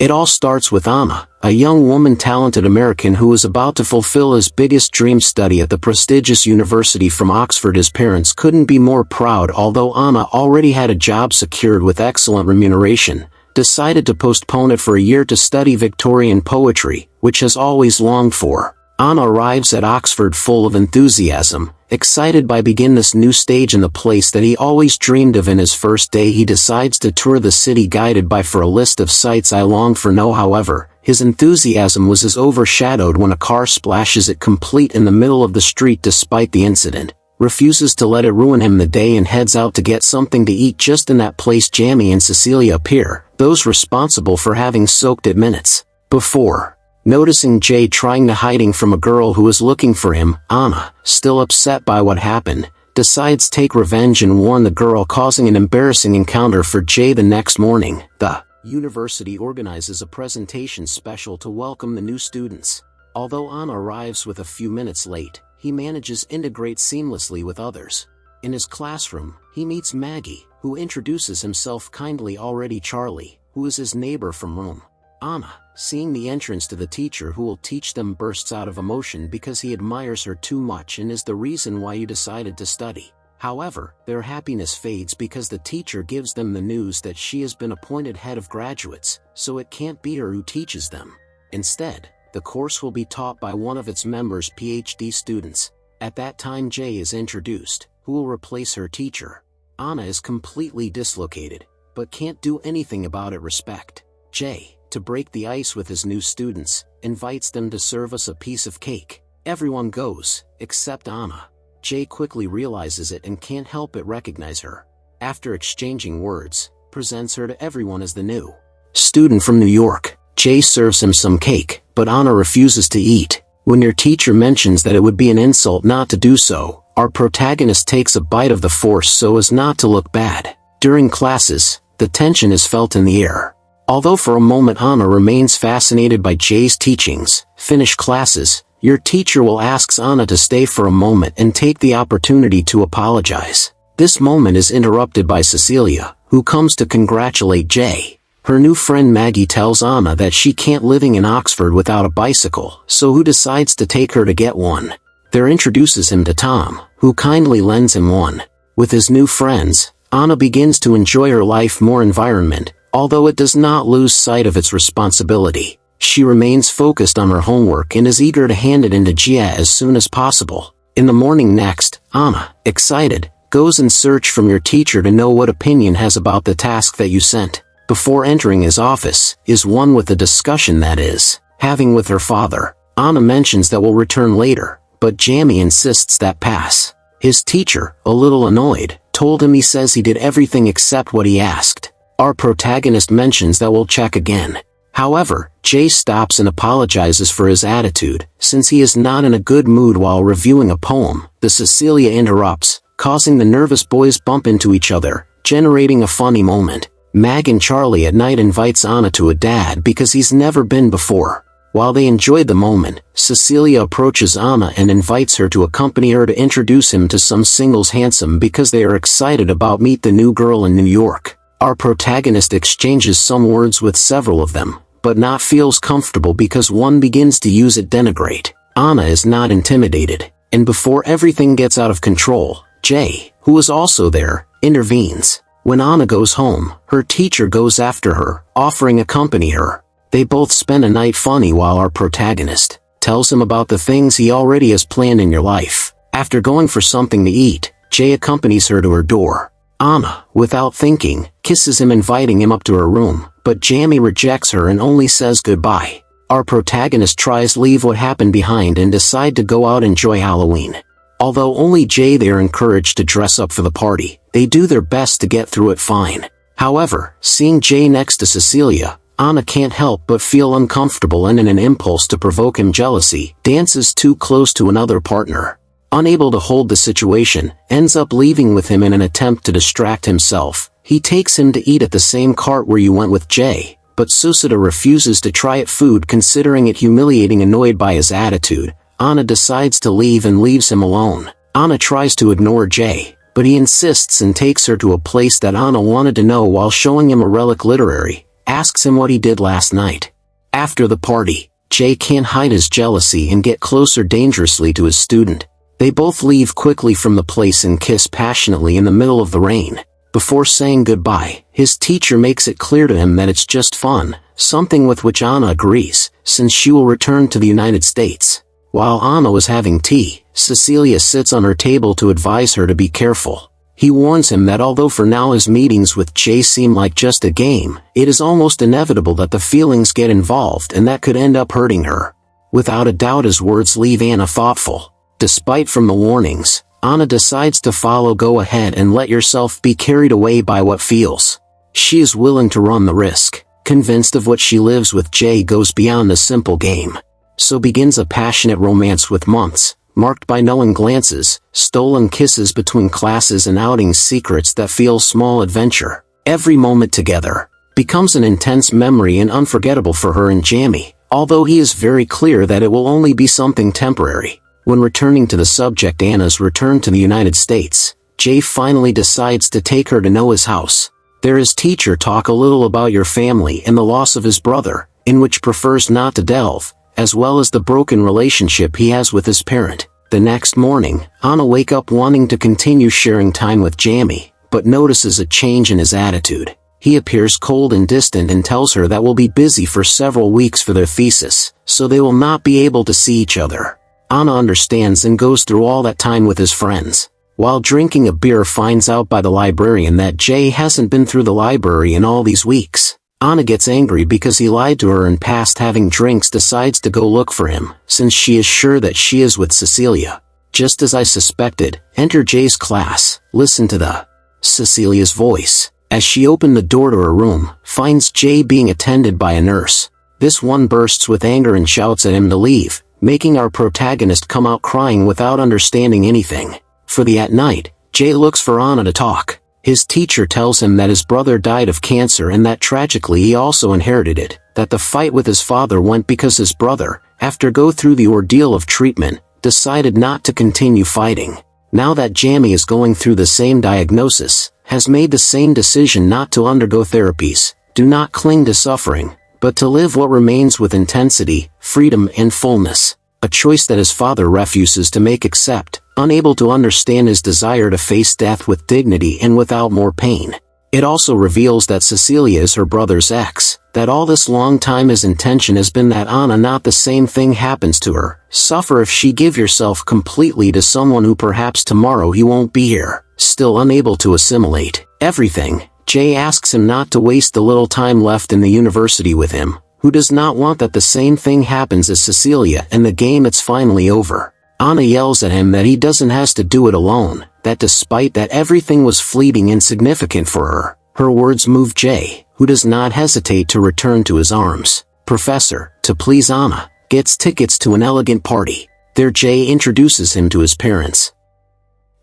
It all starts with Anna, a young woman talented American who is about to fulfill his biggest dream, study at the prestigious university from Oxford. His parents couldn't be more proud. Although Anna already had a job secured with excellent remuneration, decided to postpone it for a year to study Victorian poetry, which has always longed for. Anna arrives at Oxford full of enthusiasm, excited by begin this new stage in the place that he always dreamed of. In his first day he decides to tour the city guided by for a list of sights I long for. No, however, his enthusiasm was as overshadowed when a car splashes it complete in the middle of the street. Despite the incident, refuses to let it ruin him the day and heads out to get something to eat. Just in that place Jamie and Cecilia appear, those responsible for having soaked it minutes before. Noticing Jay trying to hiding from a girl who is looking for him, Anna, still upset by what happened, decides take revenge and warn the girl, causing an embarrassing encounter for Jay. The next morning, the university organizes a presentation special to welcome the new students. Although Anna arrives with a few minutes late, he manages to integrate seamlessly with others. In his classroom, he meets Maggie, who introduces himself kindly. Already Charlie, who is his neighbor from room. Anna, seeing the entrance to the teacher who will teach them, bursts out of emotion because he admires her too much and is the reason why you decided to study. However, their happiness fades because the teacher gives them the news that she has been appointed head of graduates, so it can't be her who teaches them. Instead, the course will be taught by one of its members' PhD students. At that time Jay is introduced, who will replace her teacher. Anna is completely dislocated, but can't do anything about it. Respect. Jay, to break the ice with his new students, invites them to serve us a piece of cake. Everyone goes, except Anna. Jay quickly realizes it and can't help but recognize her. After exchanging words, presents her to everyone as the new student from New York. Jay serves him some cake, but Anna refuses to eat. When your teacher mentions that it would be an insult not to do so, our protagonist takes a bite of the force so as not to look bad. During classes, the tension is felt in the air. Although for a moment Anna remains fascinated by Jay's teachings, finish classes, your teacher will ask Anna to stay for a moment and take the opportunity to apologize. This moment is interrupted by Cecilia, who comes to congratulate Jay. Her new friend Maggie tells Anna that she can't living in Oxford without a bicycle, so who decides to take her to get one. There introduces him to Tom, who kindly lends him one. With his new friends, Anna begins to enjoy her life more environment, although it does not lose sight of its responsibility. She remains focused on her homework and is eager to hand it in to Jia as soon as possible. In the morning next, Anna, excited, goes in search from your teacher to know what opinion has about the task that you sent. Before entering his office, is one with a discussion that is having with her father. Anna mentions that will return later, but Jamie insists that pass. His teacher, a little annoyed, told him he says he did everything except what he asked. Our protagonist mentions that we'll check again. However, Jay stops and apologizes for his attitude, since he is not in a good mood while reviewing a poem. The Cecilia interrupts, causing the nervous boys bump into each other, generating a funny moment. Mag and Charlie at night invites Anna to a dad because he's never been before. While they enjoy the moment, Cecilia approaches Anna and invites her to accompany her to introduce him to some singles handsome because they are excited about meet the new girl in New York. Our protagonist exchanges some words with several of them, but not feels comfortable because one begins to use it denigrate. Anna is not intimidated, and before everything gets out of control, Jay, who is also there, intervenes. When Anna goes home, her teacher goes after her, offering to accompany her. They both spend a night funny while our protagonist tells him about the things he already has planned in your life. After going for something to eat, Jay accompanies her to her door. Anna, without thinking, kisses him, inviting him up to her room, but Jamie rejects her and only says goodbye. Our protagonist tries leave what happened behind and decide to go out enjoy Halloween. Although only Jay they are encouraged to dress up for the party, they do their best to get through it fine. However, seeing Jay next to Cecilia, Anna can't help but feel uncomfortable and in an impulse to provoke him jealousy, dances too close to another partner. Unable to hold the situation, ends up leaving with him in an attempt to distract himself. He takes him to eat at the same cart where you went with Jay, but Susita refuses to try it food considering it humiliating. Annoyed by his attitude, Anna decides to leave and leaves him alone. Anna tries to ignore Jay, but he insists and takes her to a place that Anna wanted to know while showing him a relic literary, asks him what he did last night. After the party, Jay can't hide his jealousy and get closer dangerously to his student. They both leave quickly from the place and kiss passionately in the middle of the rain. Before saying goodbye, his teacher makes it clear to him that it's just fun, something with which Anna agrees, since she will return to the United States. While Anna was having tea, Cecilia sits on her table to advise her to be careful. He warns him that although for now his meetings with Jay seem like just a game, it is almost inevitable that the feelings get involved and that could end up hurting her. Without a doubt his words leave Anna thoughtful. Despite from the warnings, Anna decides to follow. Go ahead and let yourself be carried away by what feels. She is willing to run the risk, convinced of what she lives with Jay goes beyond a simple game. So begins a passionate romance with months, marked by knowing glances, stolen kisses between classes and outings, secrets that feel small adventure. Every moment together becomes an intense memory and unforgettable for her and Jamie, although he is very clear that it will only be something temporary. When returning to the subject Anna's return to the United States, Jay finally decides to take her to Noah's house. There his teacher talk a little about your family and the loss of his brother, in which prefers not to delve, as well as the broken relationship he has with his parent. The next morning, Anna wake up wanting to continue sharing time with Jamie, but notices a change in his attitude. He appears cold and distant and tells her that will be busy for several weeks for their thesis, so they will not be able to see each other. Anna understands and goes through all that time with his friends. While drinking a beer finds out by the librarian that Jay hasn't been through the library in all these weeks. Anna gets angry because he lied to her and past having drinks decides to go look for him, since she is sure that she is with Cecilia. Just as I suspected, enter Jay's class. Listen to the Cecilia's voice. As she opened the door to her room, finds Jay being attended by a nurse. This one bursts with anger and shouts at him to leave, making our protagonist come out crying without understanding anything. At night, Jay looks for Anna to talk. His teacher tells him that his brother died of cancer and that tragically he also inherited it, that the fight with his father went because his brother, after go through the ordeal of treatment, decided not to continue fighting. Now that Jamie is going through the same diagnosis, has made the same decision not to undergo therapies, do not cling to suffering, but to live what remains with intensity, freedom and fullness, a choice that his father refuses to make except, unable to understand his desire to face death with dignity and without more pain. It also reveals that Cecilia is her brother's ex, that all this long time his intention has been that Anna not the same thing happens to her, suffer if she give yourself completely to someone who perhaps tomorrow he won't be here. Still unable to assimilate everything, Jay asks him not to waste the little time left in the university with him, who does not want that the same thing happens as Cecilia and the game it's finally over. Anna yells at him that he doesn't has to do it alone, that despite that everything was fleeting and insignificant for her. Her words move Jay, who does not hesitate to return to his arms. Professor, to please Anna, gets tickets to an elegant party. There Jay introduces him to his parents.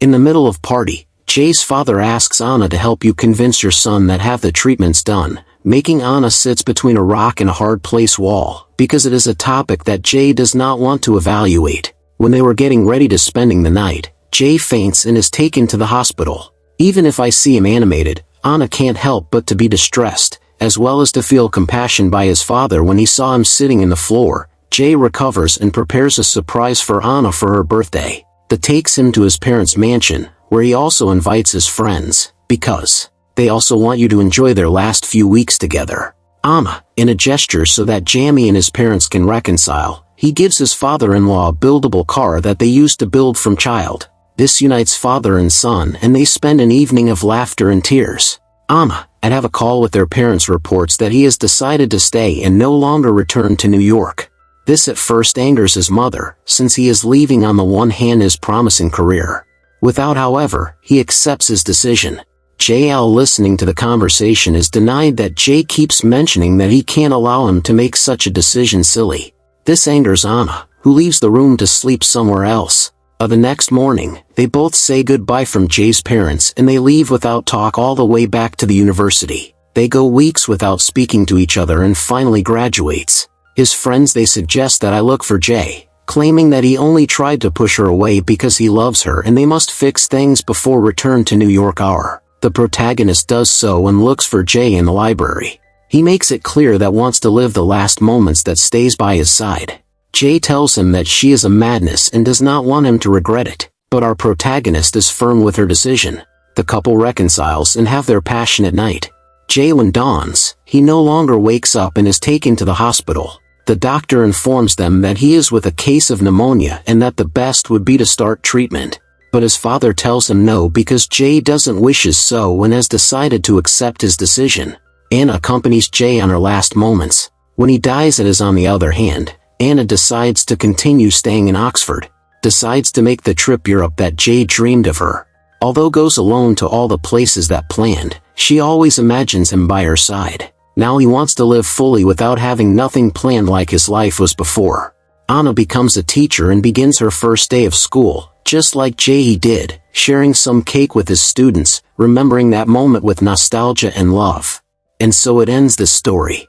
In the middle of party, Jay's father asks Anna to help you convince your son that have the treatments done, making Anna sits between a rock and a hard place wall, because it is a topic that Jay does not want to evaluate. When they were getting ready to spending the night, Jay faints and is taken to the hospital. Even if I see him animated, Anna can't help but to be distressed, as well as to feel compassion by his father when he saw him sitting in the floor. Jay recovers and prepares a surprise for Anna for her birthday. That takes him to his parents' mansion, where he also invites his friends, because they also want you to enjoy their last few weeks together. Anna, in a gesture so that Jamie and his parents can reconcile, he gives his father-in-law a buildable car that they used to build from child. This unites father and son and they spend an evening of laughter and tears. Anna, at have a call with their parents, reports that he has decided to stay and no longer return to New York. This at first angers his mother, since he is leaving on the one hand his promising career. Without, however, he accepts his decision. JL, listening to the conversation, is denied that Jay keeps mentioning that he can't allow him to make such a decision silly. This angers Anna, who leaves the room to sleep somewhere else. The next morning, they both say goodbye from Jay's parents and they leave without talk all the way back to the university. They go weeks without speaking to each other and finally graduates. His friends, they suggest that I look for Jay, claiming that he only tried to push her away because he loves her and they must fix things before return to New York hour. The protagonist does so and looks for Jay in the library. He makes it clear that wants to live the last moments that stays by his side. Jay tells him that she is a madness and does not want him to regret it, but our protagonist is firm with her decision. The couple reconciles and have their passionate night. When dawns, he no longer wakes up and is taken to the hospital. The doctor informs them that he is with a case of pneumonia and that the best would be to start treatment. But his father tells him no because Jay doesn't wishes so and has decided to accept his decision. Anna accompanies Jay on her last moments. When he dies, it is on the other hand, Anna decides to continue staying in Oxford, decides to make the trip Europe that Jay dreamed of her. Although goes alone to all the places that planned, she always imagines him by her side. Now he wants to live fully without having nothing planned like his life was before. Anna becomes a teacher and begins her first day of school, just like Jay did, sharing some cake with his students, remembering that moment with nostalgia and love. And so it ends this story.